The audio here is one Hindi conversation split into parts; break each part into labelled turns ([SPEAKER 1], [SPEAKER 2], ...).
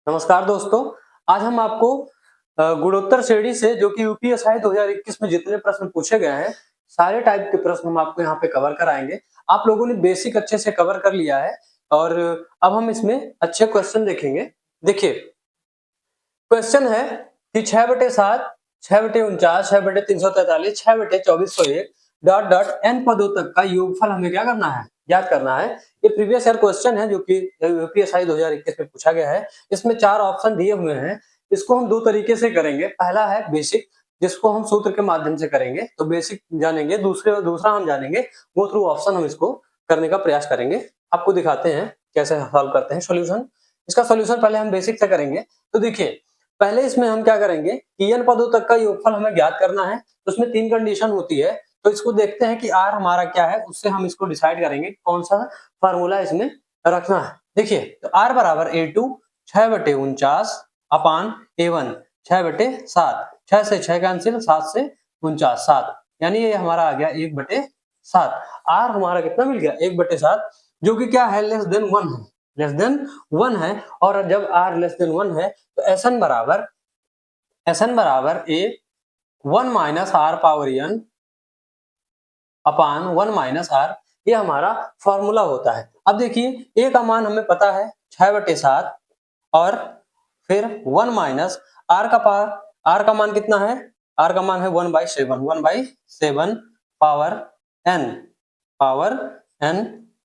[SPEAKER 1] नमस्कार दोस्तों, आज हम आपको गुणोत्तर श्रेणी से जो कि यूपीएसआई 2021 में जितने प्रश्न पूछे गए हैं, सारे टाइप के प्रश्न हम आपको यहाँ पे कवर कराएंगे। आप लोगों ने बेसिक अच्छे से कवर कर लिया है और अब हम इसमें अच्छे क्वेश्चन देखेंगे। देखिए, क्वेश्चन है कि 6/7, 6/49, 6/343, 6/2401 डॉट डॉट n पदों तक का योगफल हमें क्या करना है, याद करना है। ये प्रीवियस ईयर क्वेश्चन है जो कि यूपीएसआई 2021 में पूछा गया है। इसमें 4 ऑप्शन दिए हुए हैं। इसको हम 2 तरीके से करेंगे। पहला है बेसिक, जिसको हम सूत्र के माध्यम से करेंगे, तो बेसिक जानेंगे। दूसरा हम जानेंगे गो थ्रू ऑप्शन, हम इसको करने का प्रयास करेंगे। आपको दिखाते हैं कैसे सॉल्व करते हैं सॉल्यूशन। इसका सॉल्यूशन पहले हम बेसिक से करेंगे। तो देखिए, पहले इसमें हम क्या करेंगे कि n पदों तक का योगफल हमें ज्ञात करना है। तो उसमें 3 कंडीशन होती है। तो इसको देखते हैं कि r हमारा क्या है, उससे हम इसको डिसाइड करेंगे कौन सा फार्मूला इसमें रखना है। देखिए, तो r बराबर a2 6/49 अपान a1 6/7, 6 से 6 कैंसिल, 7 से 49, 7, यानी ये हमारा आ गया 1/7। r हमारा कितना मिल गया, 1/7, जो कि क्या है, लेस देन 1 है, लेस देन 1 है। और जब r लेस देन 1 है तो Sn बराबर a 1 minus r power n upon 1 minus r, ये हमारा फॉर्मूला होता है। अब देखिए, a का मान हमें पता है 6/7 और फिर 1 माइनस r का मान कितना है, r का मान है 1/7 पावर n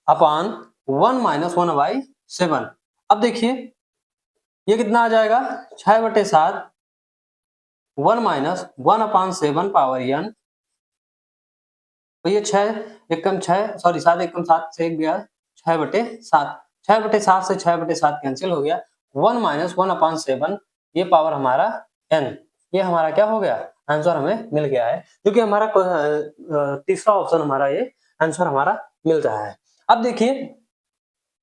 [SPEAKER 1] अपान 1 माइनस 1/7। अब देखिए, ये कितना आ जाएगा, 6/7 1 माइनस 1/7 पावर n, तो ये 6 एकम 6, सॉरी 7 एकम 7 से 1 गया 6/7, 6/7 से 6/7 कैंसिल हो गया, 1 माइनस 1/7, ये पावर हमारा n, ये हमारा क्या हो गया, आंसर हमें मिल गया है, क्योंकि हमारा तीसरा ऑप्शन हमारा ये आंसर हमारा मिल रहा है। अब देखिए,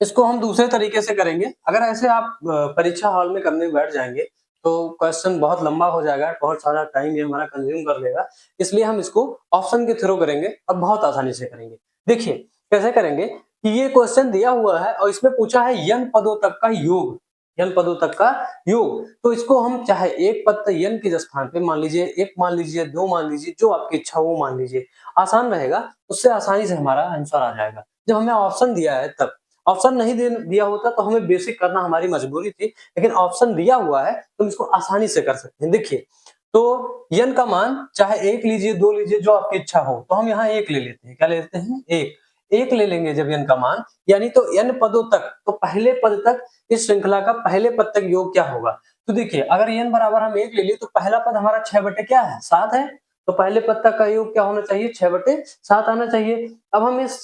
[SPEAKER 1] इसको हम दूसरे तरीके से करेंगे। अगर ऐसे आप परीक्षा हॉल में करने बैठ जाएंगे तो क्वेश्चन बहुत लंबा हो जाएगा, बहुत सारा टाइम ये हमारा कंज्यूम कर लेगा। इसलिए हम इसको ऑप्शन के थ्रू करेंगे और बहुत आसानी से करेंगे। देखिए, कैसे करेंगे कि ये क्वेश्चन दिया हुआ है और इसमें पूछा है n पदों तक का योग, n पदों तक का योग। तो इसको हम चाहे एक पद n के स्थान पे मान लीजिए, 1 मान लीजिए, 2 मान लीजिए, जो आपकी इच्छा वो मान लीजिए, आसान रहेगा, उससे आसानी से हमारा आंसर आ जाएगा। जब हमें ऑप्शन दिया है तब, ऑप्शन नहीं दिया होता तो हमें बेसिक करना हमारी मजबूरी थी, लेकिन ऑप्शन दिया हुआ है तो हम इसको आसानी से कर सकते हैं। देखिए, तो n का मान चाहे 1 लीजिए, 2 लीजिए, जो आपकी इच्छा हो, तो हम यहाँ 1 ले लेते हैं। क्या ले लेते हैं, 1 ले लेंगे जब n का मान, यानी तो n पदों तक, तो पहले पद तक, इस श्रृंखला का पहले पद तक योग क्या होगा। तो देखिए, अगर n बराबर हम 1 ले लिए तो पहला पद हमारा 6/7 है, तो पहले पद तक का योग क्या होना चाहिए, 6/7 आना चाहिए। अब हम इस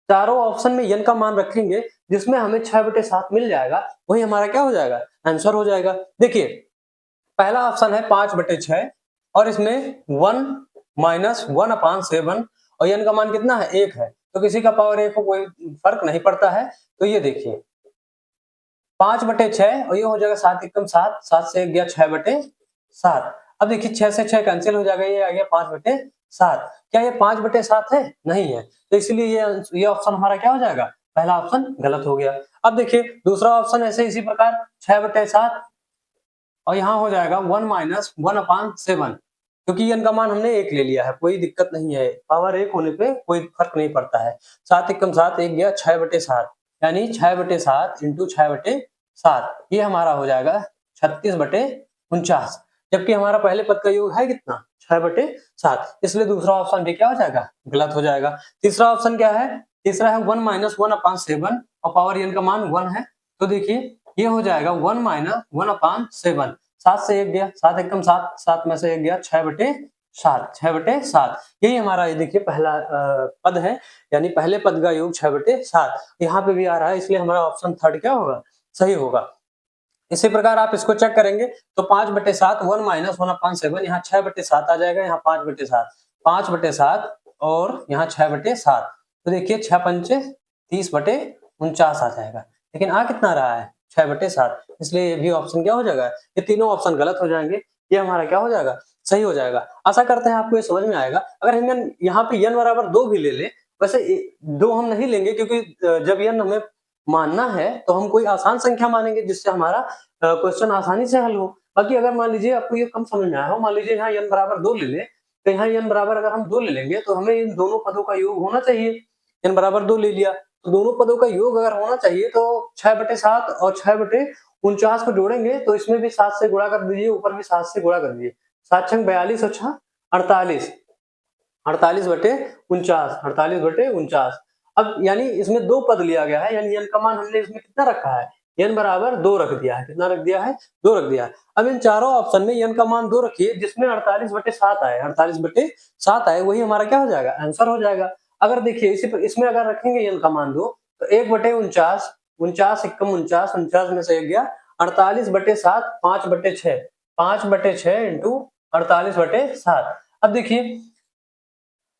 [SPEAKER 1] चारों ऑप्शन में n का मान रखेंगे, जिसमें हमें 6/7 मिल जाएगा, वही हमारा क्या हो जाएगा, आंसर हो जाएगा। देखिए, पहला ऑप्शन है 5/6 और इसमें 1 माइनस 1/7 और n का मान कितना है, 1 है, तो किसी का पावर 1 हो, कोई फर्क नहीं पड़ता है। तो ये देखिए 5/6 और ये हो जाएगा 7 एकम 7, 7 से 1 गया 6/7। अब देखिए 6 से 6 कैंसिल हो जाएगा, ये आ गया 5/7। क्या ये 5/7 है, नहीं है, तो इसलिए ये ऑप्शन हमारा क्या हो जाएगा, पहला ऑप्शन गलत हो गया। अब देखिए दूसरा ऑप्शन ऐसे इसी प्रकार 6/7 और यहाँ हो जाएगा 1 माइनस 1/7, क्योंकि n का मान हमने 1 ले लिया है, कोई दिक्कत नहीं है, पावर 1 होने पे कोई फर्क नहीं पड़ता है। 7 एकम 7, 1 गया 6/7, यानी 6/7 इंटू 6/7, ये हमारा हो जाएगा 36/49, जबकि हमारा पहले पद का योग है कितना, 6/7, इसलिए दूसरा ऑप्शन भी क्या हो जाएगा, गलत हो जाएगा। तीसरा ऑप्शन क्या है, तीसरा है 1 माइनस 1/7 और पावर n का मान 1 है, तो देखिए ये हो जाएगा 1 माइनस 1/7, 7 से 1 गया, 7 एकम 7, 7 में से 1 गया 6/7, 6/7, यही हमारा ये देखिए पहला पद है, यानी पहले पद का योग 6/7 यहाँ पे भी आ रहा है, इसलिए हमारा ऑप्शन थर्ड क्या होगा, सही होगा। इसी प्रकार आप इसको चेक करेंगे तो 5/7 1 माइनस 1/7, यहाँ 6/7 आ जाएगा, यहाँ 5/7 और यहाँ 6/7, तो देखिए 6 पंचे 30/49 आ जाएगा, लेकिन आ कितना रहा है, 6/7, इसलिए ये भी ऑप्शन क्या हो जाएगा, ये तीनों ऑप्शन गलत हो जाएंगे, ये हमारा क्या हो जाएगा, सही हो जाएगा। आशा करते हैं आपको ये समझ में आएगा। अगर हम यहाँ पे n बराबर 2 भी ले ले, वैसे 2 हम नहीं लेंगे, क्योंकि जब n हमें मानना है तो हम कोई आसान संख्या मानेंगे, जिससे हमारा क्वेश्चन आसानी से हल हो। बाकी अगर मान लीजिए आपको ये कम समझ में आया हो, मान लीजिए यहाँ n बराबर 2 ले ले, तो यहाँ n बराबर अगर हम 2 ले लेंगे तो हमें इन दोनों पदों का योग होना चाहिए। n बराबर 2 ले लिया तो दोनों पदों का योग अगर होना चाहिए तो 6/7 और 6/49 को जोड़ेंगे तो इसमें भी 7 से गुणा कर दीजिए, ऊपर भी 7 से गुणा कर दीजिए। 7 छंग 42 और 6 48, 48/49, 48/49। अब यानी इसमें 2 पद लिया गया है, यानी n का मान हमने इसमें कितना रखा है, n बराबर 2 रख दिया है। कितना रख दिया है? 2 रख दिया है। अब इन चारों ऑप्शन में n का मान 2 रखिए, जिसमें 48/7 आए, 48/7 आए, वही हमारा क्या हो जाएगा? आंसर हो जाएगा। अगर देखिए इसी पर इसमें अगर रखेंगे n का मान 2 तो 1/49, 49 एकम 49, 49 में से 1 गया 48/7, 5/6, 5/6 इंटू 48/7। अब देखिए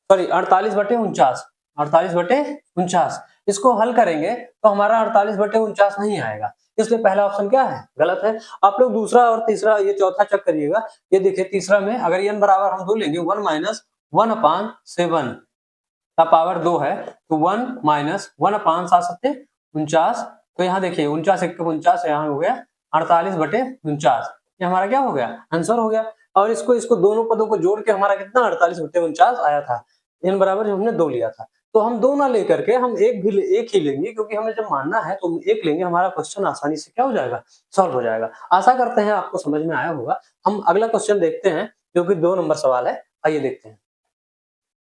[SPEAKER 1] सॉरी 48/49, 48/49, इसको हल करेंगे तो हमारा 48/49 नहीं आएगा, इसलिए पहला ऑप्शन क्या है? गलत है। आप लोग दूसरा और तीसरा ये चौथा चेक करिएगा। ये देखिए तीसरा में अगर n बराबर हम 2 लेंगे 1 माइनस 1/7 का पावर 2 है तो 1 माइनस 1/7 तो यहाँ देखिए 49 एक 49, यहाँ हो गया 48/49, ये हमारा क्या हो गया? आंसर हो गया। और इसको दोनों पदों को जोड़ के हमारा कितना 48/49 आया था। n बराबर जो हमने 2 लिया था, तो हम 2 ना लेकर के हम एक ही लेंगे, क्योंकि हमें जब मानना है तो एक लेंगे, हमारा क्वेश्चन आसानी से क्या हो जाएगा? सॉल्व हो जाएगा। आशा करते हैं आपको समझ में आया होगा। हम अगला क्वेश्चन देखते हैं जो कि 2 नंबर सवाल है। आइए देखते हैं।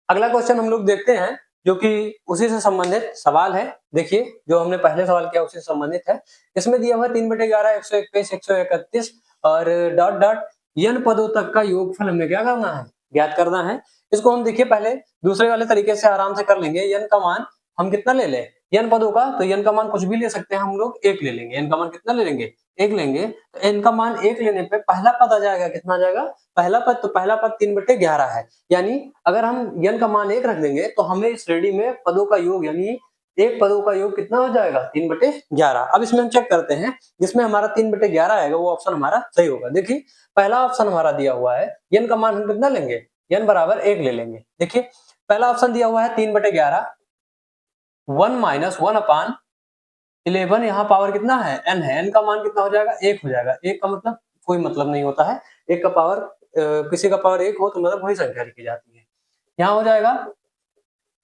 [SPEAKER 1] अगला क्वेश्चन हम लोग देखते हैं जो कि उसी से संबंधित सवाल है। देखिए जो हमने पहले सवाल किया उसी से संबंधित है। इसमें दिया हुआ 3/11, 121, 131 और डॉट डॉट n पदों तक का योगफल हमें क्या करना है? ज्ञात करना है। इसको हम देखिए पहले दूसरे वाले तरीके से आराम से कर लेंगे। n का मान हम कितना ले लें? n पदों का, तो n का मान कुछ भी ले सकते हैं हम लोग, 1 ले लेंगे। n का मान कितना ले लेंगे? 1 लेंगे। तो n का मान 1 लेने पे पहला पद आ जाएगा, कितना आ जाएगा? पहला पद, तो पहला पद 3/11 है, यानी अगर हम n का मान 1 रख देंगे तो हमें इस श्रेणी में पदों का योग यानी एक पदों का योग कितना हो जाएगा? 3/11। अब इसमें हम चेक करते हैं, जिसमें हमारा 3/11 आएगा वो ऑप्शन हमारा सही होगा। देखिए पहला ऑप्शन हमारा दिया हुआ है, n का मान हम कितना लेंगे? n बराबर 1 ले लेंगे। देखिए पहला ऑप्शन दिया हुआ है 3/11, 1 माइनस 1/11, यहाँ पावर कितना है? n है। n का मान कितना हो जाएगा? 1 हो जाएगा। 1 का मतलब कोई मतलब नहीं होता है, 1 का पावर किसी का पावर 1 हो तो मतलब वही संख्या लिखी जाती है। यहाँ हो जाएगा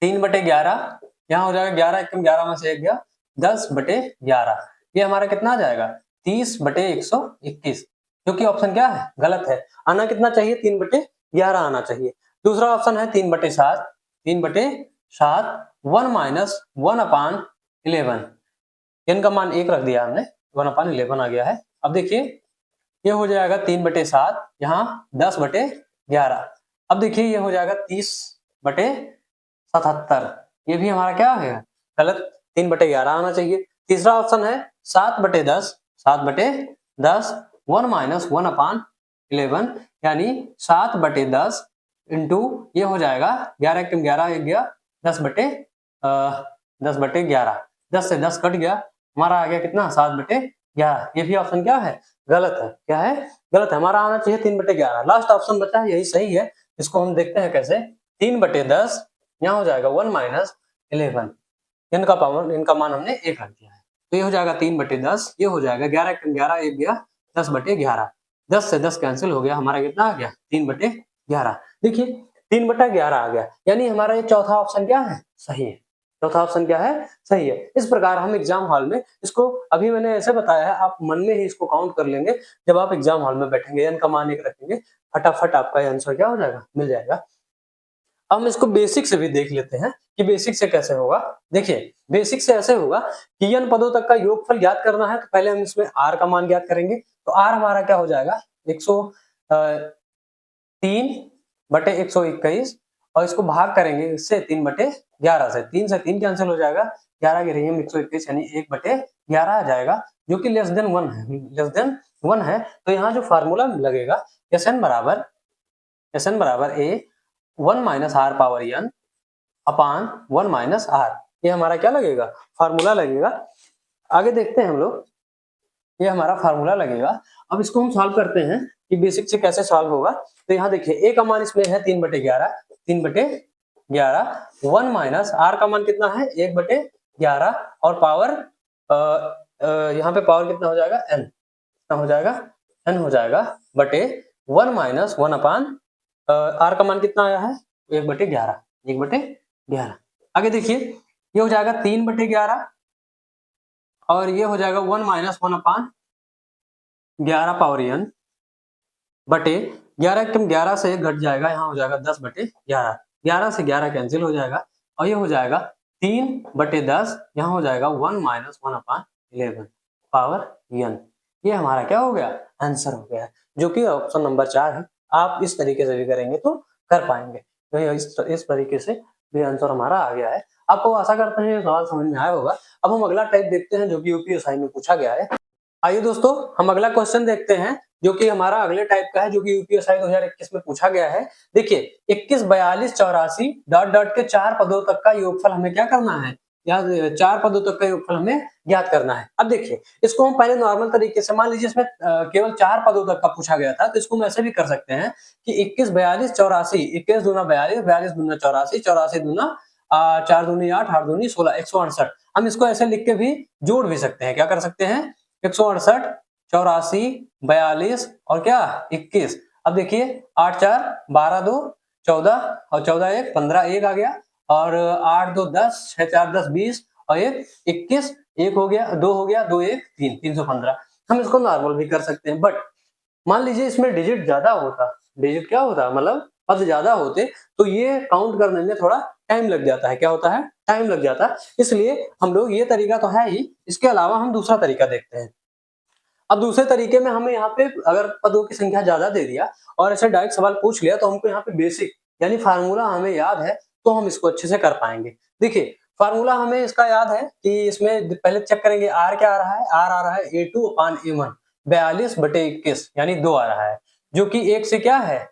[SPEAKER 1] 3/11, यहाँ हो जाएगा 11 एकम 11 में से 1 गया 10/11, ये हमारा कितना आ जाएगा? 30/121, जो कि ऑप्शन क्या है? गलत है। आना कितना चाहिए? 3/11 आना चाहिए। दूसरा ऑप्शन है 3/7, 3/7, 1 माइनस 1/11, n का मान 1 रख दिया हमने, 1/11 आ गया है। अब देखिए ये हो जाएगा 3/7, यहाँ 10/11। अब देखिए ये हो जाएगा 30/77, ये भी हमारा क्या है? गलत, 3/11 आना चाहिए। तीसरा ऑप्शन है 7/10, 7/10, 1 माइनस 1/11, यानी 7/10 इंटू ये हो जाएगा 11 एकम 11, एक गया 10/11, 10 से 10 कट गया, हमारा आ गया कितना? 7/11। ये भी ऑप्शन क्या है? गलत है। क्या है? गलत है। हमारा आना चाहिए 3/11। लास्ट ऑप्शन बचा है, यही सही है। इसको हम देखते हैं कैसे। 3/10, यहाँ हो जाएगा 1 माइनस 11, इनका पावर, इनका मान हमने 1 रख दिया है, तो ये हो जाएगा 3/10, ये हो जाएगा 11 एकम 11, एक गया 10/11, 10 से 10 कैंसिल हो गया, हमारा कितना आ गया? 3/11। देखिए 3/11 आ गया, यानी हमारा ये चौथा ऑप्शन क्या है? सही है। चौथा ऑप्शन क्या है? सही है। इस प्रकार हम एग्जाम हॉल में इसको, अभी मैंने ऐसे बताया है, आप मन में ही इसको काउंट कर लेंगे। जब आप एग्जाम हॉल में बैठेंगे, n का मान 1 रखेंगे, फटाफट आपका आंसर क्या हो जाएगा? मिल जाएगा। हम इसको बेसिक से भी देख लेते हैं कि बेसिक से कैसे होगा। देखिए बेसिक से ऐसे होगा कि n पदों तक का योगफल ज्ञात करना है, तो पहले हम इसमें r का मान ज्ञात करेंगे। तो r हमारा क्या हो जाएगा? 103/121, और इसको भाग करेंगे इससे 3/11 से, 3 से 3 कैंसिल हो जाएगा, 11 की रही 121, यानी 1/11 आ जाएगा, जो कि लेस देन 1 है, लेस देन 1 है। तो यहाँ जो फार्मूला लगेगा Sn बराबर a 1 minus r power n upon 1 minus r, ये हमारा क्या लगेगा? फार्मूला लगेगा। आगे देखते हैं हम लोग, ये हमारा फार्मूला लगेगा। अब इसको हम सॉल्व करते हैं कि बेसिक से कैसे सॉल्व होगा। तो यहाँ देखिए a का मान इसमें है 3/11, 3/11, 1 माइनस r का मान कितना है? 1/11, और पावर यहाँ पे पावर कितना हो जाएगा? n, कितना हो जाएगा, n हो जाएगा बटे 1 माइनस 1 अपान r का मान कितना आया है 1/11, 1/11। आगे देखिए ये हो जाएगा 3/11 और ये हो जाएगा 1 माइनस 1 अपान 11 पावर n बटे 11 एकदम 11 से घट जाएगा, यहाँ हो जाएगा 10/11, 11 से 11 कैंसिल हो जाएगा और ये हो जाएगा 3/10, यहाँ हो जाएगा 1 माइनस 1 अपान 11 पावर n। ये हमारा क्या हो गया, आंसर हो गया, जो कि ऑप्शन नंबर 4 है। आप इस तरीके से भी करेंगे तो कर पाएंगे, तो इस तरीके से भी आंसर हमारा आ गया है। आपको आशा करते हैं ये सवाल समझ में आया होगा। अब हम अगला टाइप देखते हैं जो कि यूपीएसआई में पूछा गया है। आइए दोस्तों हम अगला क्वेश्चन देखते हैं जो कि हमारा अगले टाइप का है, जो कि यूपीएसआई 2021 में पूछा गया है। देखिए 21, 42, 84 डॉट डॉट के 4 पदों तक का योगफल हमें क्या करना है, या 4 पदों तक का योगफल हमें ज्ञात करना है। अब देखिए इसको हम पहले नॉर्मल तरीके से, मान लीजिए इसमें केवल 4 पदों तक का पूछा गया था, तो इसको हम ऐसे भी कर सकते हैं कि 21, 42, 84, 21 दूना 42, 42 दूना 84, 84 दूना 4 दूनी 8, 8 दूनी 16, 168। हम इसको ऐसे लिख के भी जोड़ भी सकते हैं, क्या कर सकते हैं 168, 84, 42 और क्या 21। अब देखिए 8 4 12 2 14 और 14 1 15, 1 आ गया और 8 2 10, 6 4 10 20 और 1 21, 1 हो गया, 2 हो गया, 2 1 3, 315। हम इसको नॉर्मल भी कर सकते हैं, बट मान लीजिए इसमें डिजिट ज्यादा होता, डिजिट क्या होता मतलब पद ज्यादा होते, तो ये काउंट करने में थोड़ा टाइम लग जाता है, क्या होता है टाइम लग जाता है। इसलिए हम लोग, ये तरीका तो है ही, इसके अलावा हम दूसरा तरीका देखते हैं। अब दूसरे तरीके में हमें यहाँ पे अगर पदों की संख्या ज्यादा दे दिया और ऐसे डायरेक्ट सवाल पूछ लिया, तो हमको यहाँ पे बेसिक यानी फार्मूला हमें याद है, तो हम इसको अच्छे से कर पाएंगे। देखिए फार्मूला हमें इसका याद है कि इसमें पहले चेक करेंगे आर क्या आ रहा है, आर आ रहा है A2 अपान A1, 42/21 यानी 2 आ रहा है, जो कि 1 से क्या है,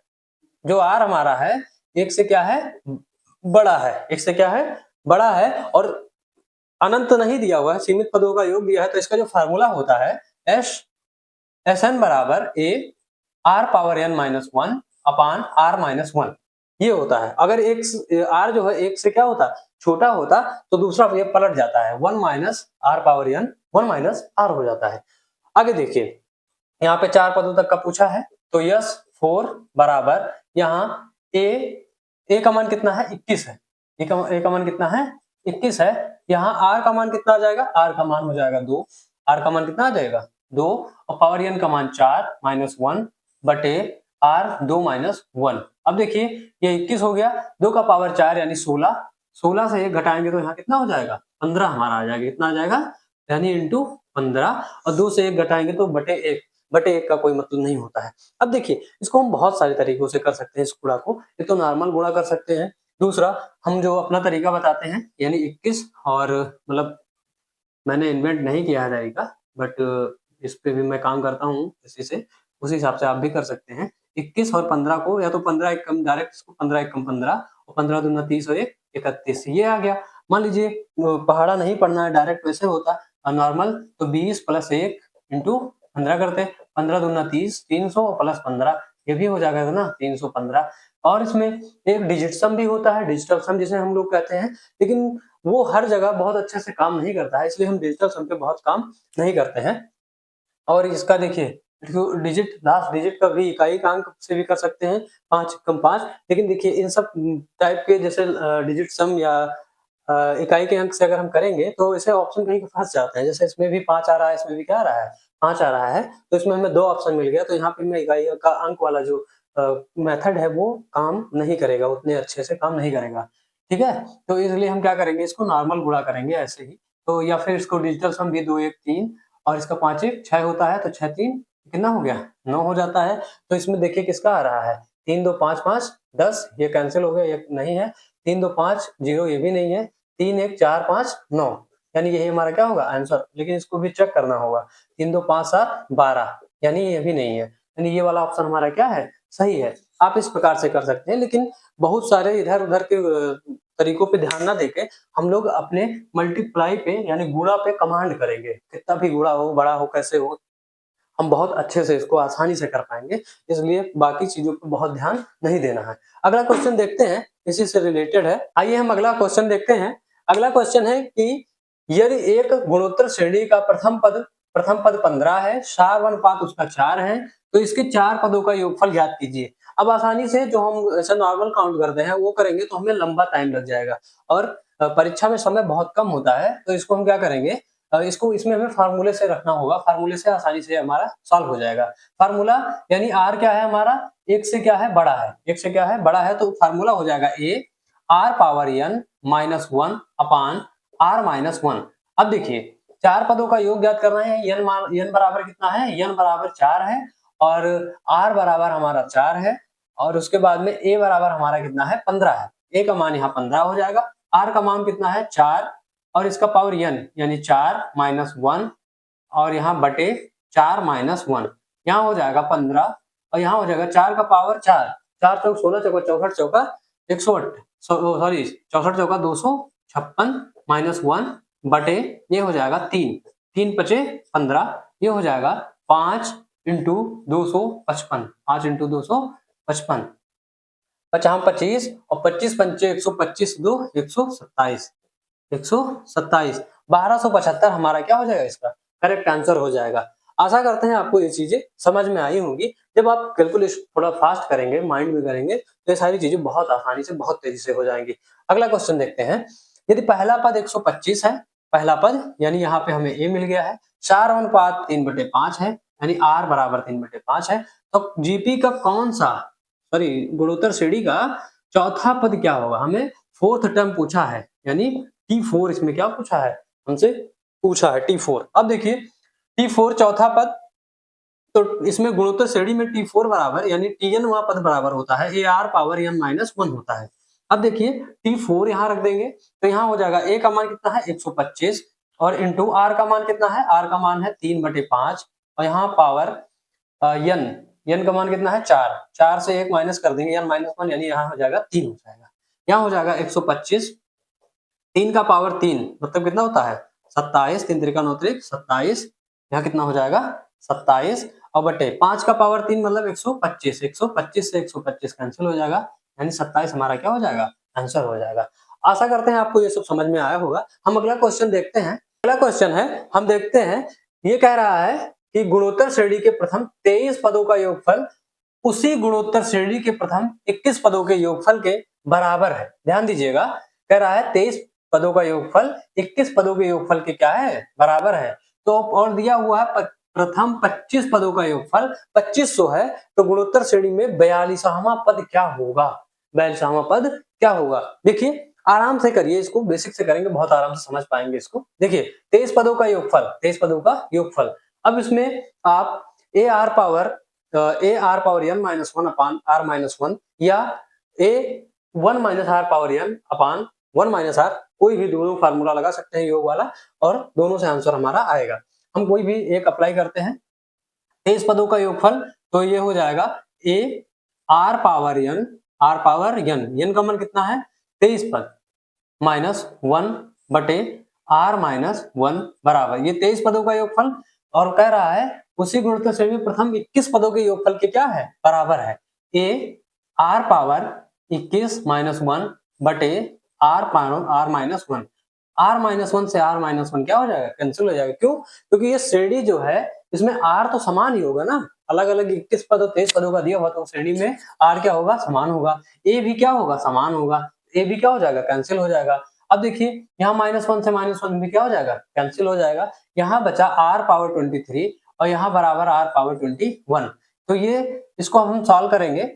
[SPEAKER 1] जो आर हमारा है 1 से क्या है बड़ा है, 1 से क्या है बड़ा है, और अनंत नहीं दिया हुआ है, सीमित पदों का योग दिया है, तो इसका जो फार्मूला होता है Sn बराबर A R power n minus 1 upon R minus 1, ये होता है। अगर एक R जो है 1 से क्या होता छोटा होता, तो दूसरा ये पलट जाता है, 1 minus R power n 1 minus R हो जाता है। आगे देखिए यहाँ पे 4 पदों तक का पूछा है, तो यस 4 बराबर यहाँ A का मान कितना है 21 है, A का मान कितना है 21 है। यहाँ R का मान कितना आ जाएगा, R का मान हो जाएगा 2, R का मान कितना आ जाएगा 2 और पावर n का मान 4 माइनस 1 बटे R 2 माइनस 1। अब देखिए ये 21 हो गया, 2 का पावर 4 यानी 16, 16 से 1 घटाएंगे तो यहाँ कितना हो जाएगा 15 हमारा आ जाएगा, कितना आ जाएगा यानी इंटू 15, और 2 से 1 घटाएंगे तो बटे 1 का कोई मतलब नहीं होता है। अब देखिए इसको हम बहुत सारे तरीकों से कर सकते हैं, इस गुणा को, एक तो नॉर्मल गुणा कर सकते हैं, दूसरा हम जो अपना तरीका बताते हैं यानी 21, और मतलब मैंने इन्वेंट नहीं किया है तरीका, बट इस पे भी मैं काम करता हूँ इसी से, उसी हिसाब से आप भी कर सकते हैं। 21 और 15 को, या तो 15 एक कम डायरेक्ट इसको 15 एक कम 15 और 15 दूना 30 और 1 31, ये आ गया। मान लीजिए पहाड़ा नहीं पढ़ना है, डायरेक्ट वैसे होता नॉर्मल, तो 20 प्लस 1 इंटू 15 करते, 15 दूना 30, 300 प्लस 15, ये भी हो जाएगा ना 315। और इसमें एक डिजिट सम भी होता है, डिजिटल सम जिसे हम लोग कहते हैं, लेकिन वो हर जगह बहुत अच्छे से काम नहीं करता है, इसलिए हम डिजिटल सम पे बहुत काम नहीं करते हैं। और इसका देखिए डिजिट, लास्ट डिजिट का भी इकाई का अंक से भी कर सकते हैं, 5 कम 5, लेकिन देखिए इन सब टाइप के जैसे डिजिट सम या इकाई के अंक से अगर हम करेंगे तो इसे ऑप्शन कहीं फंस जाते हैं, जैसे इसमें भी 5 आ रहा है, इसमें भी क्या आ रहा है 5 आ रहा है, तो इसमें हमें 2 ऑप्शन मिल गया, तो यहाँ पे मैं इकाई का अंक वाला जो मेथड है वो काम नहीं करेगा, उतने अच्छे से काम नहीं करेगा, ठीक है। तो इसलिए हम क्या करेंगे, इसको नॉर्मल गुणा करेंगे ऐसे ही, तो या फिर इसको डिजिटल सम भी 2 1 3 और इसका 5 1 6 होता है, तो 6 3 कितना हो गया 9 हो जाता है। तो इसमें देखिए किसका आ रहा है 3 2 5 5 10, ये कैंसिल हो गया, ये नहीं है, 3 2 5 0, ये भी नहीं है, 3 1 4 5 9, यानी यही हमारा क्या होगा आंसर। लेकिन इसको भी चेक करना होगा, 3 2 5 7 12, यानी ये भी नहीं है, यानी ये वाला ऑप्शन हमारा क्या है सही है। आप इस प्रकार से कर सकते हैं, लेकिन बहुत सारे इधर उधर के तरीकों पे ध्यान ना देके हम लोग अपने मल्टीप्लाई पे यानी गुणा पे कमांड करेंगे, कितना भी गुणा हो बड़ा हो कैसे हो, हम बहुत अच्छे से इसको आसानी से कर पाएंगे, इसलिए बाकी चीजों पर बहुत ध्यान नहीं देना है। अगला क्वेश्चन देखते हैं, इसी से रिलेटेड है, आइए हम अगला क्वेश्चन देखते हैं। अगला क्वेश्चन है कि यदि एक गुणोत्तर श्रेणी का प्रथम पद प्रथम पद 15 है, सार अनुपात उसका 4 है, तो इसके 4 पदों का योगफल ज्ञात कीजिए। अब आसानी से जो हम ऐसा नॉर्मल काउंट करते हैं वो करेंगे तो हमें लंबा टाइम लग जाएगा और परीक्षा में समय बहुत कम होता है, तो इसको हम क्या करेंगे, इसको इसमें हमें फार्मूले से रखना होगा, फार्मूले से आसानी से हमारा सॉल्व हो जाएगा। फार्मूला यानी आर क्या है हमारा, एक से क्या है बड़ा है, एक से क्या है बड़ा है, तो फार्मूला हो जाएगा a r power n minus 1 upon r minus 1। अब देखिए 4 पदों का योग ज्ञात करना है, एन बराबर कितना है, एन बराबर 4 है और आर बराबर हमारा 4 है और उसके बाद में ए बराबर हमारा कितना है 15 है। ए का मान यहाँ 15 हो जाएगा, आर का मान कितना है 4 और इसका पावर एन यानी 4 माइनस 1 और यहाँ बटे 4 माइनस 1, यहाँ हो जाएगा 15 और यहाँ हो जाएगा 4 का पावर 4, 4 चौक 16 चौका 64 चौका 108 सॉरी 64 चौका 256 माइनस 1 बटे ये हो जाएगा 3, 3 पचे 15, ये हो जाएगा 5 इंटू 255, 5 इंटू 255, 5 25 और 25 पंचे 125 दो 127, 127 1275 हमारा क्या हो जाएगा, इसका करेक्ट आंसर हो जाएगा। आशा करते हैं आपको ये चीजें समझ में आई होंगी। जब आप कैलकुलेशन थोड़ा फास्ट करेंगे, माइंड में करेंगे, तो ये सारी चीजें बहुत आसानी से बहुत तेजी से हो जाएंगी। अगला क्वेश्चन देखते हैं। यदि पहला पद 125 है, पहला पद यानी यहाँ पे हमें ए मिल गया है, 4 अनुपात 3/5 है यानी आर बराबर 3/5 है, तो जीपी का कौन सा सॉरी गुणोत्तर श्रेणी का चौथा पद क्या होगा, हमें फोर्थ टर्म पूछा है यानी T4, इसमें क्या पूछा है हमसे, पूछा है T4। अब देखिए T4 चौथा पद, तो इसमें गुणोत्तर श्रेणी में T4 बराबर यानी Tn वहां पद बराबर होता है ए आर पावर n माइनस 1 होता है। अब देखिए T4 यहाँ रख देंगे तो यहाँ हो जाएगा ए का मान कितना है 125 और इंटू आर का मान कितना है, आर का मान है 3/5 और यहाँ पावर n का मान कितना है 4, 4 से 1 माइनस कर देंगे n माइनस 1 यानी यहाँ हो जाएगा 3 हो जाएगा, यहाँ हो जाएगा 125, 3 का पावर 3 मतलब कितना होता है 27, 3 त्रिका 9 त्रिक 27, यहाँ कितना हो जाएगा 27 और बटे 5 का पावर 3 मतलब 125, 125 से 125 कैंसिल हो जाएगा यानी 27 हमारा क्या हो जाएगा, आंसर हो जाएगा। आशा करते हैं आपको ये सब समझ में आया होगा। हम अगला क्वेश्चन देखते हैं। अगला क्वेश्चन है, हम देखते हैं, ये कह रहा है कि गुणोत्तर श्रेणी के प्रथम 23 पदों का योगफल उसी गुणोत्तर श्रेणी के प्रथम 21 पदों के योगफल के बराबर है। ध्यान दीजिएगा, कह रहा है 23 पदों का योगफल 21 पदों के योगफल के क्या है, बराबर है। तो और दिया हुआ है प्रथम 25 पदों का योगफल 2500 है, तो गुणोत्तर श्रेणी में 42वां पद क्या होगा, 42वां पद क्या होगा। देखिए आराम से करिए, इसको बेसिक से करेंगे बहुत आराम से समझ पाएंगे इसको। देखिए 23 पदों का योगफल, 23 पदों का योगफल, अब इसमें आप a r power n minus 1 upon r minus 1 या a 1 minus r power n upon 1 minus r, कोई भी दोनों फार्मूला लगा सकते हैं योग वाला और दोनों से आंसर हमारा आएगा। हम कोई भी एक अप्लाई करते हैं। 23 पदों का योगफल तो ये हो जाएगा ए आर पावर n का मान कितना है 23 पद माइनस 1 बटे आर माइनस 1 बराबर ये 23 पदों का योगफल, और कह रहा है उसी गुणोत्तर श्रेणी में प्रथम 21 पदों के योगफल के क्या है, बराबर है। ए आर पावर 21 माइनस 1 बटे आर माइनस 1, आर माइनस 1 से आर माइनस 1 क्या हो जाएगा, कैंसिल हो जाएगा। क्यों, क्योंकि ये श्रेणी जो है इसमें आर तो समान ही होगा ना, अलग अलग 21 पद और 23 पदों का दिया हुआ, तो श्रेणी में आर क्या होगा, समान होगा। ए भी क्या होगा, समान होगा, ए भी क्या हो जाएगा, कैंसिल हो जाएगा। अब देखिए यहाँ -1 से -1 भी क्या हो जाएगा, कैंसिल हो जाएगा। यहाँ बचा r पावर 23 और यहाँ बराबर r पावर 21। तो ये इसको हम सॉल्व करेंगे।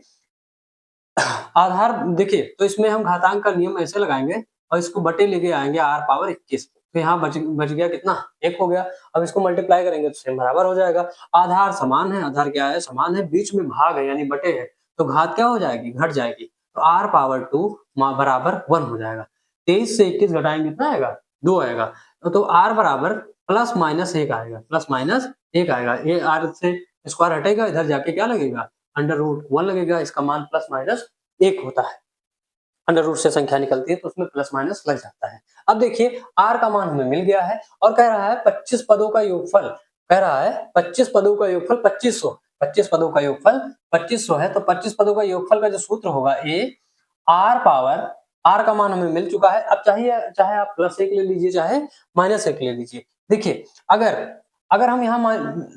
[SPEAKER 1] आधार देखिए तो इसमें हम घातांक का नियम ऐसे लगाएंगे और इसको बटे लेके आएंगे r पावर 21, तो यहाँ बच गया कितना, 1 हो गया। अब इसको मल्टीप्लाई करेंगे तो सेम बराबर हो जाएगा। आधार समान है, आधार क्या है, समान है, बीच में भाग है यानी बटे है, तो घात क्या हो जाएगी, घट जाएगी, तो r पावर 2 बराबर 1 हो जाएगा। 23 से 21 घटाएंगे कितना आएगा, 2 आएगा, तो r बराबर प्लस माइनस 1 आएगा, प्लस माइनस 1 आएगा। ये r से स्क्वायर हटेगा, इधर जाके क्या लगेगा, √1 लगेगा, इसका मान प्लस माइनस 1 होता है। अंडर रूट से संख्या निकलती है तो उसमें प्लस माइनस लग जाता है। अब देखिए r का मान हमें मिल गया है और कह रहा है 25 पदों का योगफल, कह रहा है 25 पदों का योगफल 2500, 25 पदों का योगफल 2500 है, तो 25 पदों का योगफल का जो सूत्र होगा ए आर पावर, आर का मान हमें मिल चुका है। अब चाहे आप +1 ले लीजिए चाहे -1 ले लीजिए। देखिए अगर अगर हम यहाँ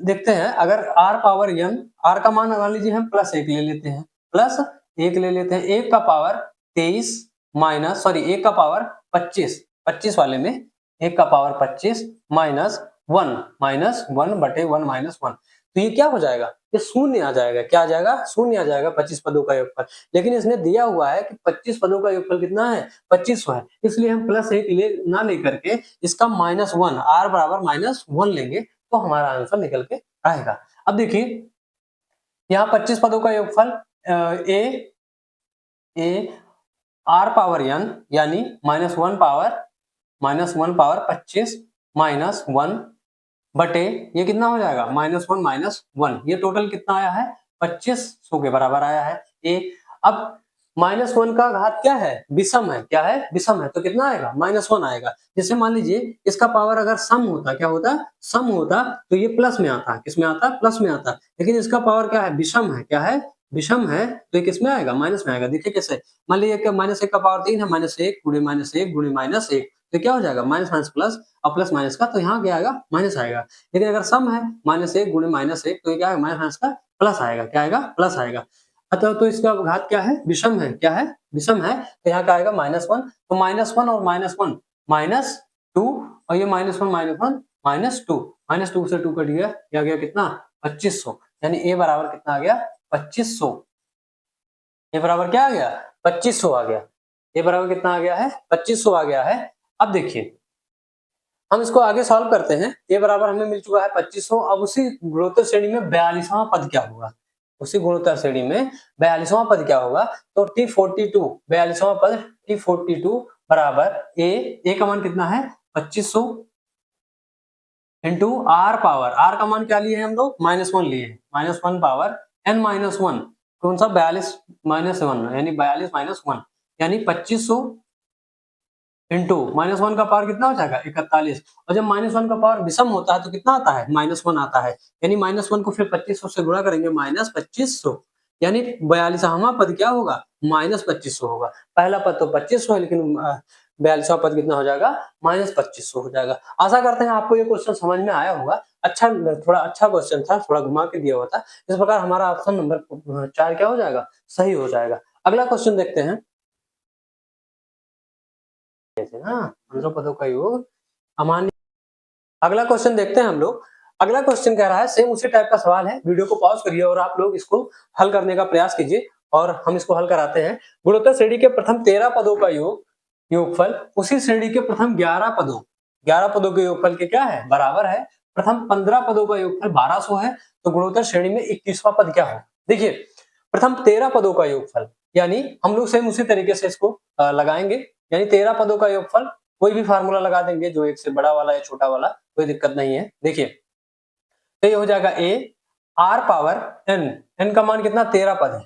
[SPEAKER 1] देखते हैं, अगर r पावर n, r का मान मान लीजिए हम +1 ले लेते हैं, +1 ले लेते हैं, 1 का पावर 23 माइनस, सॉरी 1 का पावर 25, 25 वाले में 1 का पावर 25 माइनस 1 बटे 1 माइनस 1, तो ये क्या हो जाएगा, ये शून्य आ जाएगा। क्या आ जाएगा, शून्य आ जाएगा 25 पदों का योगफल। लेकिन इसने दिया हुआ है कि 25 पदों का योगफल कितना है, 2500 है, इसलिए हम +1 ना लेकर के इसका -1, r बराबर -1 लेंगे तो हमारा आंसर निकल के आएगा। अब देखिए यहाँ 25 पदों का योगफल ए r पावर n यानी -1 पावर 25 -1 बटे ये कितना हो जाएगा, -1, ये टोटल कितना आया है, 2500 के बराबर आया है ए। अब -1 का घात क्या है, विषम है, क्या है, विषम है, तो कितना आएगा, -1 आएगा। जैसे मान लीजिए इसका पावर अगर सम होता, क्या होता, सम होता, तो ये प्लस में आता, किस में आता, प्लस में आता, लेकिन इसका पावर क्या है, विषम है, क्या है, विषम है, तो ये किस में आएगा, माइनस में आएगा। देखिए कैसे, मान लीजिए कि -1 का पावर 3 है, -1 गुणे -1 गुणे -1, तो क्या हो जाएगा, माइनस माइनस प्लस, और प्लस माइनस का, तो यहाँ क्या आएगा, माइनस आएगा। लेकिन अगर सम है -1 गुणे -1, तो ये क्या है, माइनस माइनस का प्लस आएगा, क्या आएगा, प्लस आएगा। अतः तो इसका घात क्या है, विषम है, क्या है, विषम है, तो यहाँ क्या आएगा, -1, तो -1 और -1 -2, और ये -1 -2 से 2 कट गया, क्या गया कितना, 2500, यानी ए बराबर कितना आ गया, 2500। ए बराबर क्या आ गया, 2500 आ गया। ए बराबर कितना आ गया है, 2500 आ गया है। अब देखिए हम इसको आगे सॉल्व करते हैं। ए बराबर हमें मिल चुका है 2500। अब उसी गुणोत्तर श्रेणी में 42वां पद क्या होगा, उसी गुणोत्तर श्रेणी में 42वां पद क्या होगा, तो T42, 42वां पद T42 बराबर ए का मान कितना है, 2500 इंटू आर पावर, आर का मान क्या लिए हम लोग, -1 लिए, -1 पावर n -1, कौन सा, 42 -1, यानी 42 -1, यानी 2500 इंटू -1 का पावर कितना हो जाएगा, 41, और जब -1 का पावर विषम होता है तो कितना आता है, -1 आता है, यानी -1 को फिर 2500 से गुणा करेंगे, -2500, यानी 42वां पद क्या होगा, -2500 होगा। पहला पद तो 2500 है, लेकिन 42वां पद कितना हो जाएगा, -2500 हो जाएगा। आशा करते हैं आपको ये क्वेश्चन समझ में आया होगा। अच्छा, थोड़ा अच्छा क्वेश्चन था, थोड़ा घुमा के दिया हुआ था। इस प्रकार हमारा ऑप्शन नंबर 4 क्या हो जाएगा, सही हो जाएगा। अगला क्वेश्चन देखते हैं। ना पदों का योग अमान्य। अगला क्वेश्चन देखते हैं हम लोग। अगला क्वेश्चन कह रहा है, सेम उसी टाइप का सवाल है, वीडियो को पॉज करिए और आप लोग इसको हल करने का प्रयास कीजिए और हम इसको हल कराते हैं। गुणोत्तर श्रेणी के प्रथम 13 पदों का योगफल उसी श्रेणी के प्रथम 11 पदों के योगफल के क्या है, बराबर है। प्रथम 15 पदों का योगफल 1200 है, तो गुणोत्तर श्रेणी में 21वां पद क्या हो। देखिए प्रथम 13 पदों का योगफल, यानी हम लोग सेम उसी तरीके से इसको लगाएंगे, यानी 13 पदों का योगफल, कोई भी फार्मूला लगा देंगे, जो एक से बड़ा वाला या छोटा वाला, कोई दिक्कत नहीं है। देखिए तो ये हो जाएगा ए आर पावर एन का मान कितना, 13 पद है,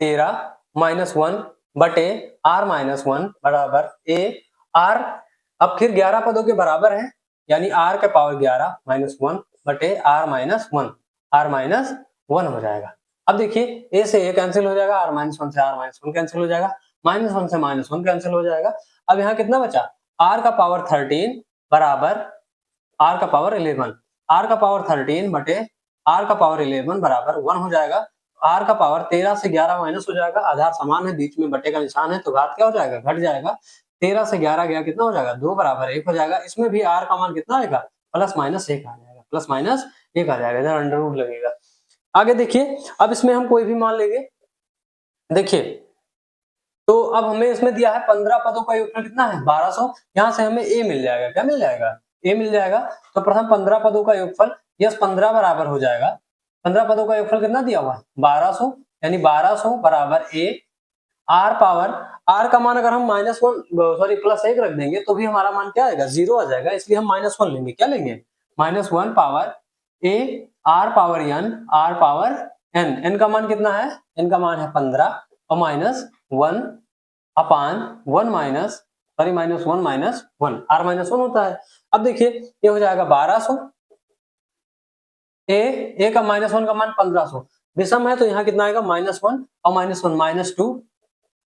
[SPEAKER 1] 13 -1 बटे r -1 बराबर ए आर, अब फिर 11 पदों के बराबर है, यानी r के पावर 11 -1 बटे r -1 हो जाएगा। अब देखिए a से a कैंसिल हो जाएगा, r -1 से r -1 कैंसिल हो जाएगा, -1 से -1 कैंसिल हो जाएगा। अब यहाँ कितना बचा, r का पावर 13 बराबर r का पावर 11, r का पावर 13 बटे r का पावर 11 बराबर 1 हो जाएगा। r का पावर 13 से 11 माइनस हो जाएगा, आधार समान है, बीच में बटे का निशान है, तो घात क्या हो जाएगा, घट जाएगा। 13 से 11 गया, कितना हो जाएगा, 2 बराबर 1 हो जाएगा। इसमें भी r का मान कितना आएगा, +-1 आ जाएगा, +-1 आ जाएगा, इधर अंडर रूट लगेगा। आगे देखिए, अब इसमें हम कोई भी मान लेंगे। देखिए तो अब हमें इसमें दिया है 15 पदों का योगफल कितना है, 1200, यहाँ से हमें a मिल जाएगा, क्या मिल जाएगा, a मिल जाएगा। तो प्रथम 15 पदों का योगफल, यस 15 बराबर हो जाएगा, 15 पदों का योगफल कितना दिया हुआ है, 1200, यानी 1200 बराबर a r पावर, r का मान अगर हम -1 सॉरी +1 रख देंगे तो भी हमारा मान क्या आएगा, 0 आ जाएगा, इसलिए हम -1 लेंगे, क्या लेंगे, -1 power a r power n, n का मान कितना है, n का मान है 15 और -1 अपान 1 माइनस सॉरी -1 r -1 होता है। अब देखिए ये हो जाएगा 1200, a का -1 का मान 1500, विषम है तो यहाँ कितना आएगा, -1 और -1 -2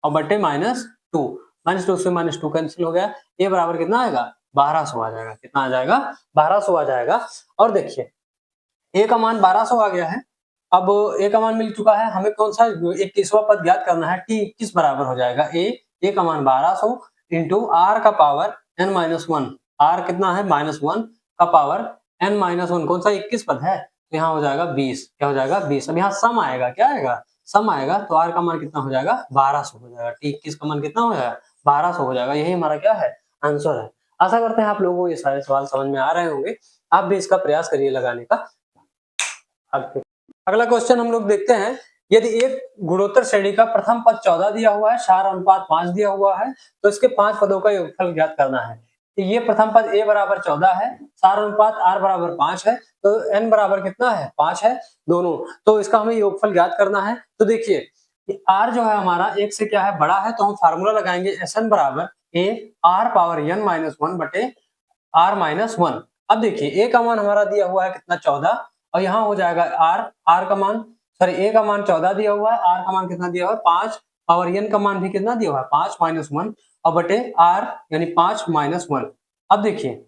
[SPEAKER 1] और बटे -2 से -2 कैंसिल हो गया, a बराबर कितना आएगा, 1200 आ जाएगा। कितना आ जाएगा? 1200 आ जाएगा। और देखिए ए का मान 1200 आ गया है। अब ए का मान मिल चुका है, हमें कौन सा 21वां पद ज्ञात करना है। टी 21 बराबर हो जाएगा ए का मान 1200 इंटू आर का पावर n-1। आर कितना है? -1 का पावर n-1। कौन सा 21 पद है? तो यहाँ हो जाएगा 20। क्या हो जाएगा? 20। अब यहाँ सम आएगा। क्या आएगा? सम आएगा। तो आर का मान कितना हो जाएगा? 1200 हो जाएगा। टी 21 का मान कितना हो जाएगा? 1200 हो जाएगा। यही हमारा क्या है? आंसर है। आशा करते हैं आप लोगों को ये सारे सवाल समझ में आ रहे होंगे। आप भी इसका प्रयास करिए लगाने का। अगला क्वेश्चन हम लोग देखते हैं। यदि एक गुणोत्तर श्रेणी का प्रथम पद 14 दिया हुआ है, सार अनुपात 5 दिया हुआ है, तो इसके 5 पदों का योगफल ज्ञात करना है। तो ये प्रथम पद a बराबर 14 है, सार अनुपात r बराबर 5 है, तो n बराबर कितना है? 5 है दोनों। तो इसका हमें योगफल ज्ञात करना है। तो देखिए r जो है हमारा 1 से क्या है? बड़ा है, तो हम फार्मूला लगाएंगे Sn बराबर a r पावर n-1 बटे r-1। अब देखिए a का मान हमारा दिया हुआ है कितना? 14। और यहाँ हो जाएगा r का मान, सॉरी a का मान 14 दिया हुआ है, r का मान कितना दिया हुआ है? 5। और n का मान भी कितना दिया हुआ है? 5-1 और बटे r यानी 5-1। अब देखिए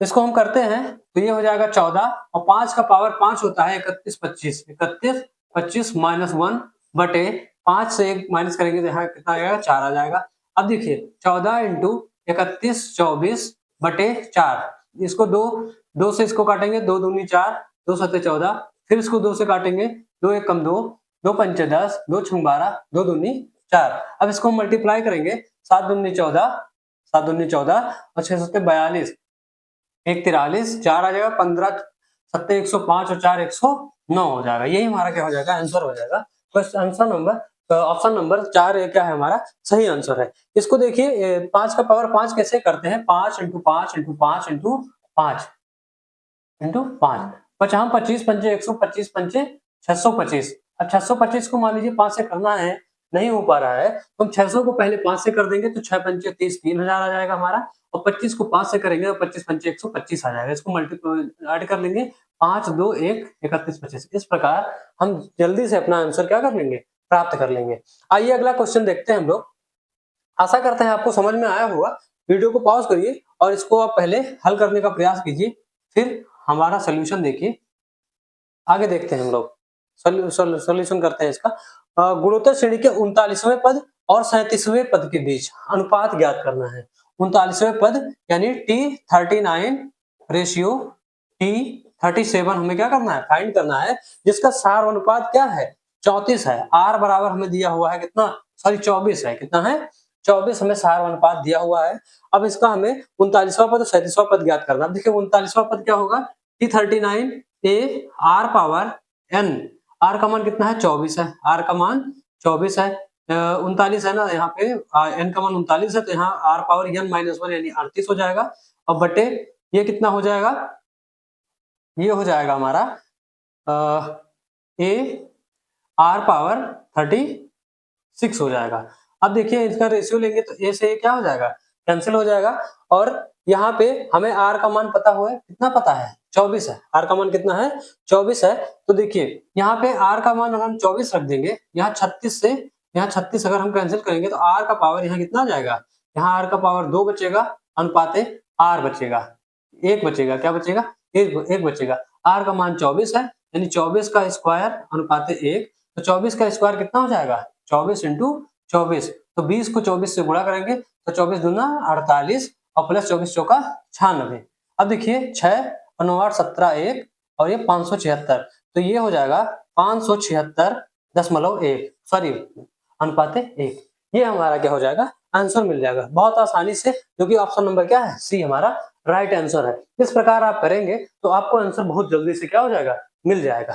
[SPEAKER 1] इसको हम करते हैं तो ये हो जाएगा 14 और 5 का पावर 5 होता है 31-25। 31-25-1 बटे 5 से 1 माइनस करेंगे तो यहाँ कितना आएगा? 4 आ जाएगा। अब देखिए 14 इंटू 31 24 बटे 4। इसको दो से इसको काटेंगे, 2 दूनी 4, 2 सत्ते 14। फिर इसको 2 से काटेंगे, 2 1 कम 2, 2 पंचे 10, 2 छंग 12, 2 दूनी 4। अब इसको मल्टीप्लाई करेंगे, 7 दूनी 14, 7 दूनी 14 और 6 सत्ते 42, 1 43, 4 आ जाएगा, 15 सत्ते 105 और 4 109 हो जाएगा। यही हमारा क्या हो जाएगा? आंसर हो जाएगा। आंसर नंबर ऑप्शन नंबर 4 क्या है हमारा? सही आंसर है। इसको देखिए 5 का पावर 5 कैसे करते हैं? 5 इंटू 5 इंटू 5 इंटू 5 इंटू 5, 5 25 पंचे 125 पंचे 625। अब 625 को मान लीजिए 5 से करना है, नहीं हो पा रहा है, तो हम 600 को पहले 5 से कर देंगे तो 6 पंचे 30, 3000 आ जाएगा हमारा। और 25 को 5 से करेंगे तो 25 पंचे 125 आ जाएगा। इसको मल्टीप्लाई ऐड कर लेंगे, 5 2 1 31 25। इस प्रकार हम जल्दी से अपना आंसर क्या कर लेंगे? प्राप्त कर लेंगे। आइए अगला क्वेश्चन देखते हैं हम लोग। आशा करते हैं आपको समझ में आया होगा। वीडियो को पॉज करिए और इसको आप पहले हल करने का प्रयास कीजिए, फिर हमारा सोल्यूशन देखिए। आगे देखते हैं हम लोग, सोल्यूशन करते हैं इसका। गुणोत्तर श्रेणी के 39वें पद और 37वें पद के बीच अनुपात ज्ञात करना है। 39वें पद यानी T39 रेशियो T37 हमें क्या करना है? फाइंड करना है, जिसका सार अनुपात क्या है? 34 है। R बराबर हमें दिया हुआ है कितना? सॉरी 24 है। कितना है? 24 हमें सार अनुपात दिया हुआ है। अब इसका हमें 39वां पद और 37वां पद ज्ञात करना है। देखिए 39वां पद क्या होगा? T39 a r power n, r का मान कितना है? 24 है। आर का मान 24 है, 39 है ना यहाँ पे, n का मान 39 है, तो यहाँ आर पावर n-1 यानी 38 हो जाएगा। और बटे ये कितना हो जाएगा? ये हो जाएगा हमारा ए आर पावर 36 हो जाएगा। अब देखिए इसका रेशियो लेंगे तो ए से क्या हो जाएगा? कैंसिल हो जाएगा। और यहाँ पे हमें आर का मान पता हुआ है, कितना पता है? 24 है। आर का मान कितना है? 24 है। तो देखिए यहाँ पे आर का मान अगर हम 24 रख देंगे, यहाँ 36 से यहाँ 36 अगर हम कैंसिल करेंगे तो आर का पावर यहाँ कितना आ जाएगा? यहाँ आर का पावर 2 बचेगा, अनुपाते आर बचेगा, 1 बचेगा। क्या बचेगा? 1 बचेगा। आर का मान 24 है, यानी 24 का स्क्वायर अनुपाते 1, तो 24 का स्क्वायर कितना हो जाएगा? 24 इंटू 24। तो 20 को 24 से गुणा करेंगे तो 24 दूना 48 और प्लस 24 चौका 96। अब देखिए 6 और 9 8 17 1 और ये 576, तो ये हो जाएगा 576.1, सॉरी अनुपाते 1। ये हमारा क्या हो जाएगा? आंसर मिल जाएगा बहुत आसानी से, क्योंकि ऑप्शन नंबर क्या है? सी हमारा राइट आंसर है। इस प्रकार आप करेंगे तो आपको आंसर बहुत जल्दी से क्या हो जाएगा? मिल जाएगा।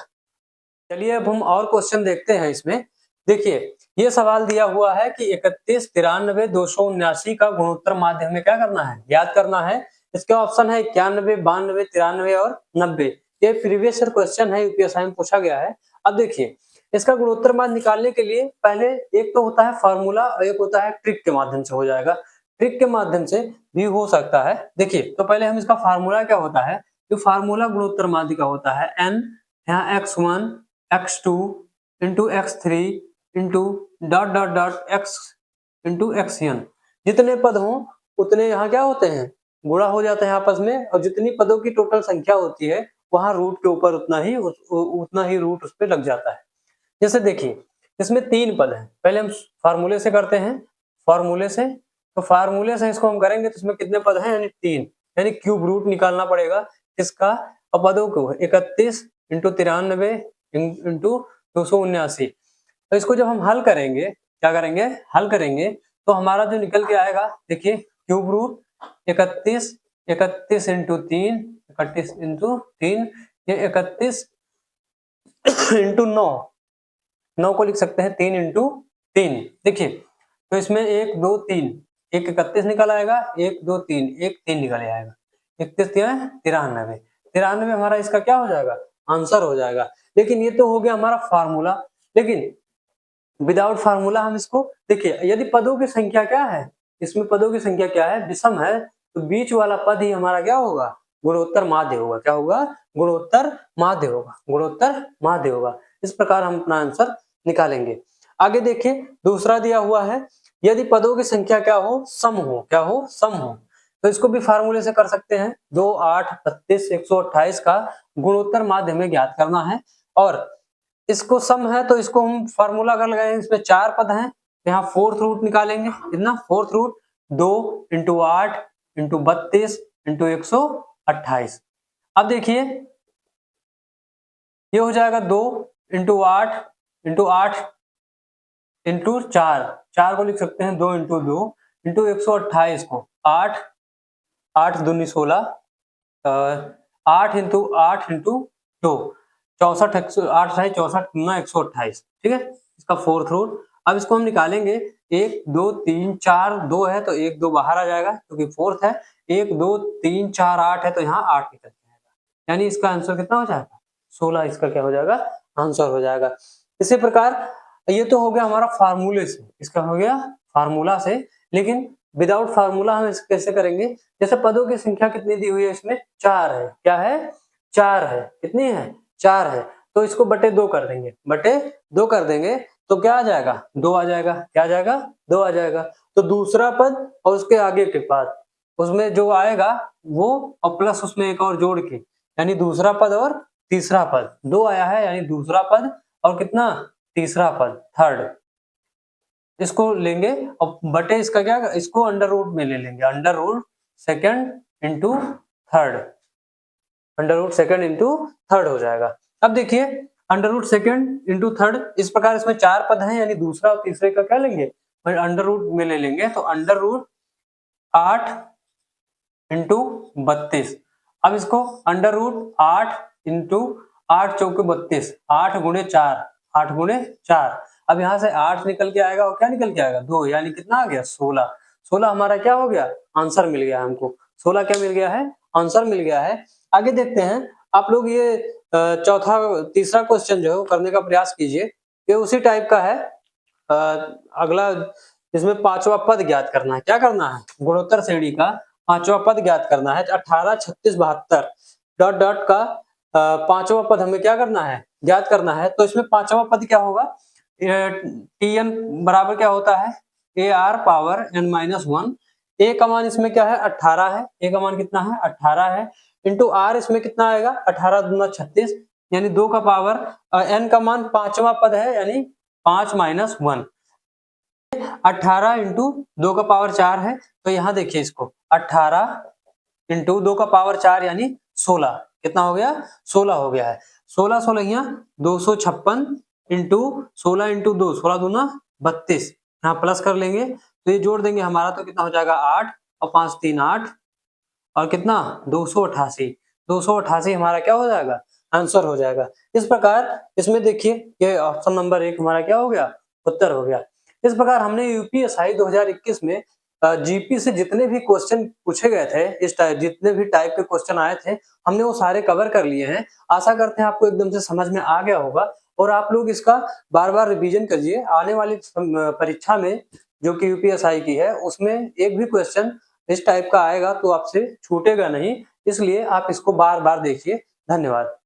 [SPEAKER 1] चलिए अब हम और क्वेश्चन देखते हैं इसमें। देखिए ये सवाल दिया हुआ है कि 31 93 279 का गुणोत्तर माध्य में क्या करना है? याद करना है। इसके ऑप्शन है 91 92 93 और 90। ये प्रीवियस ईयर क्वेश्चन है, यूपीएससी में पूछा गया है। अब देखिए इसका गुणोत्तर माध्य निकालने के लिए पहले एक तो होता है फार्मूला और एक होता है ट्रिक के माध्यम से हो जाएगा। ट्रिक के माध्यम से भी हो सकता है। देखिए तो पहले हम इसका फार्मूला क्या होता है? जो फार्मूला गुणोत्तर माध्य का होता है n, यहाँ x1 x2 into x3 into dot dot dot x into xn, जितने पद हों उतने यहाँ क्या होते हैं, गुणा हो जाते हैं आपस में, और जितनी पदों की टोटल संख्या होती है वहां रूट के ऊपर उतना ही रूट उस पर लग जाता है। जैसे देखिए इसमें 3 पद हैं, पहले हम फार्मूले से करते हैं, फार्मूले से, तो फार्मूले से इसको हम करेंगे तो इसमें कितने पद हैं, यानी 3, यानी क्यूब रूट निकालना पड़ेगा इसका, और पदों को 31 इंटू 93 इंटू 279। तो इसको जब हम हल करेंगे, क्या करेंगे, हल करेंगे तो हमारा जो निकल के आएगा, देखिए क्यूब रूट 31 इंटू 3, 31 इंटू 3, ये 31 इंटू 9 को लिख सकते हैं 3 इंटू 3। देखिए तो इसमें 1 2 3, एक 31 निकल आएगा, 1 2 3, एक 3 निकल आएगा, 31 93, 93 हमारा इसका क्या हो जाएगा, आंसर हो जाएगा। लेकिन ये तो हो गया हमारा फार्मूला, लेकिन विदाउट फार्मूला हम इसको, देखिए यदि पदों की संख्या क्या है, इसमें पदों की संख्या क्या है, विषम है, तो बीच वाला पद ही हमारा क्या होगा, गुणोत्तर माध्य होगा। क्या होगा, गुणोत्तर माध्य होगा, गुणोत्तर माध्य होगा। इस प्रकार हम अपना आंसर निकालेंगे। आगे देखिए दूसरा दिया हुआ है, यदि पदों की संख्या क्या हो, सम हो, क्या हो, सम हो, तो इसको भी फार्मूले से कर सकते हैं। 2 8 32 128 का गुणोत्तर माध्य में ज्ञात करना है, और इसको सम है तो इसको हम फार्मूला अगर लगाएंगे, इसमें 4 पद हैं, यहाँ फोर्थ रूट निकालेंगे, कितना, fourth root 2 into 8 into 32 into 128। अब देखिए ये हो जाएगा 2 इंटू 8 इंटू 8 इंटू 4, 4 को लिख सकते हैं 2 इंटू 2 इंटू 128 को 8 8 दूनी 16, 8 इंटू 8 इंटू 2 64, 8 64 128, ठीक है, इसका फोर्थ रूट। अब इसको हम निकालेंगे, 1 2 3 4 2 है तो 1 2 बाहर आ जाएगा क्योंकि फोर्थ है, 1 2 3 4 8 है तो यहाँ 8 निकल जाएगा, यानी इसका आंसर कितना हो जाएगा, 16 इसका क्या हो जाएगा, आंसर हो जाएगा। इसी प्रकार ये तो हो गया हमारा फार्मूले से, इसका हो गया फार्मूला से, लेकिन विदाउट फार्मूला हम इसको कैसे करेंगे, जैसे पदों की संख्या कितनी दी हुई है, इसमें 4 है, क्या है, 4 है, कितनी है, 4 है, तो इसको बटे 2 कर देंगे, बटे 2 कर देंगे तो क्या आ जाएगा, 2 आ जाएगा, क्या आ जाएगा, 2 आ जाएगा। तो दूसरा पद और उसके आगे के पद, उसमें जो आएगा वो, और प्लस उसमें एक और जोड़ के, यानी दूसरा पद और तीसरा पद, 2 आया है, यानी दूसरा पद और कितना, तीसरा पद, थर्ड, इसको लेंगे और बटे इसका क्या, इसको अंडर रूट में ले लेंगे, under root second into third, under root second into third हो जाएगा। अब देखिए under root second into third, इस प्रकार इसमें 4 पद हैं, यानी दूसरा और तीसरे का क्या लेंगे, अंडर रूट में ले लेंगे, तो अंडर रूट 8 इंटू 32। अब इसको अंडर रूट 8 इंटू 8 चौके 32, 8 गुणे 4, 8 गुणे 4। अब यहाँ से 8 निकल के आएगा और क्या निकल के आएगा, 2, यानी कितना आ गया, 16। 16 हमारा क्या हो गया, आंसर मिल गया हमको, 16 क्या मिल गया है, आंसर मिल गया है। आगे देखते हैं, आप लोग ये तीसरा क्वेश्चन जो है वो करने का प्रयास कीजिए, ये उसी टाइप का है। अगला इसमें पांचवा पद ज्ञात करना है, क्या करना है, गुणोत्तर श्रेणी का पांचवा पद ज्ञात करना है, 18 36 72 डॉट डॉट का पांचवा पद हमें क्या करना है, ज्ञात करना है। तो इसमें पांचवा पद क्या होगा, Tn बराबर क्या होता है, AR पावर n-1, A का मान इसमें क्या है, 18 है, A का मान कितना है, 18 है, इंटू R इसमें कितना आएगा, 18 दूना 36, यानी 2 का पावर, n का मान पांचवा पद है, यानी 5 - 1, 18 इंटू 2 का पावर 4 है, तो यहाँ देखिए इसको 18 इंटू 2 का पावर 4 यानी 16, कितना हो गया, 16 हो गया है, 16 16 यहाँ 256 इंटू 16 इंटू 2, 16 दूना 32, यहाँ प्लस कर लेंगे तो ये जोड़ देंगे हमारा, तो कितना हो जाएगा 8 और 5 3 8 और कितना 288, 288 हमारा क्या हो जाएगा, आंसर हो जाएगा। इस प्रकार इसमें देखिए ये ऑप्शन नंबर 1 हमारा क्या हो गया, उत्तर हो गया। इस प्रकार हमने यूपीएसआई 2021 में जीपी से जितने भी क्वेश्चन पूछे गए थे, इस टाइप जितने भी टाइप के क्वेश्चन आए थे, हमने वो सारे कवर कर लिए हैं। आशा करते हैं आपको एकदम से समझ में आ गया होगा, और आप लोग इसका बार-बार रिवीजन करिए। आने वाली परीक्षा में जो कि यूपीएसआई की है, उसमें एक भी क्वेश्चन इस टाइप का आएगा तो आपसे छूटेगा नहीं, इसलिए आप इसको बार-बार देखिए। धन्यवाद।